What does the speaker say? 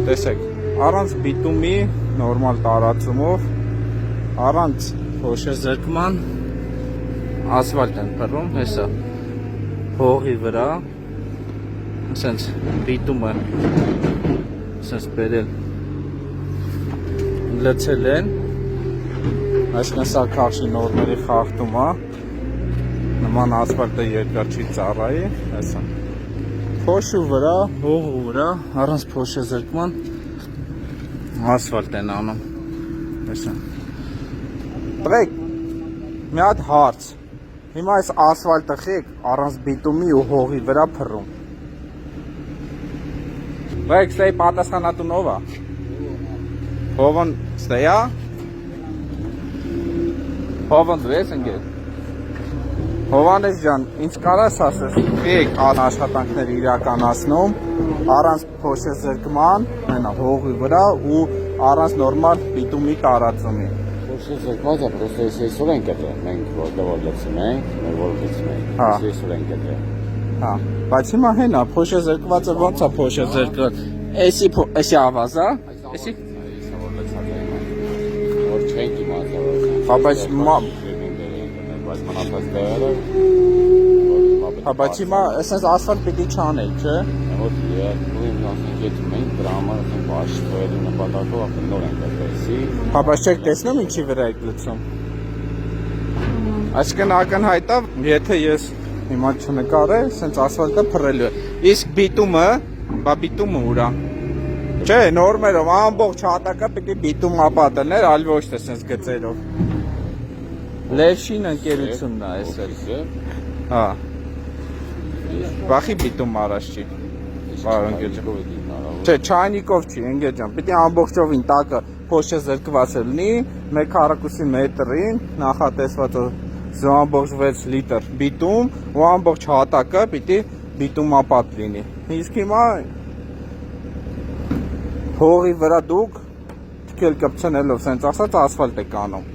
տեսեք, առանց բիտումի նորմալ տարածումով, առանց փոշեզրկման ասֆալտ են փռում, հեսա հողի վրա, ասենց բիտումը ասենց բերել լցել են, այսինքն սա քարշի նորմերի խախտում է, նման ասֆալտը երկար չի ծառայի, հեսա փոշու վրա, հողու վրա, առանց փոշեզրկման ասֆալտ են անում, հեսա տղեկ, մի հատ հարց, հիմա այս ասֆալտը խեք առանց բիտումի ու հողի վրա փռում, Բայք, ստեի պատասխանատուն ով է? Հովն ստեյա? Հովն դու ես ընկեր? Հովանես ջան, ինձ կարաս ասես, եք աշխատանքներ իրականացնում, առանց փոշեզրկման, հողի վրա ու առանց նորմալ բիտումի տարածումի։ Փոշեզրկվածը պրոստը այսօր են կտրել, մենք որ լցում ենք, որ լցում ենք, այսօր են կտրել։ Հա, բայց հիմա հենա, փոշեզրկվածը ոնց է փոշեզրկված, էսի ավազ է, էսի։ Որ չենք իմացել։ Հա, բայց հիմա այսպես ասֆալտ պիտի չանել, չէ։ Որ ասենք մենք դրա համար ասենք աշխատելու նպատակով նոր ենք դրսի։ Հա, բայց չեք տեսնում ինչի վրա եք լցում։ Այսինքն ակնհայտ է, եթե ես հիմա չնկարե, սենց ասֆալտը փռելու է։ Իսկ բիտումը, բա բիտումը ուրա։ Չէ, նորմերով ամբողջ հատակը պիտի բիտում ապատելներ, այլ ոչ թե սենց գծերով։ Լևշին ընկերությունն է այսօր։ Հա։ Բախի բիտում առաջ չի։ Պարոն ընկեր։ Չէ, չայնիկով չի, ընկեր ջան։ Պիտի ամբողջովին տակը փոշեզրկված լինի, 1/2 մետրին նախատեսված ամբողջ 6 լիտր բիտում ու ամբողջ հատակը պիտի բիտումապատ լինի։ Իսկ հիմա հողի վրա դուք թքել կպցնելով սենց ասած ասֆալտ եք անում։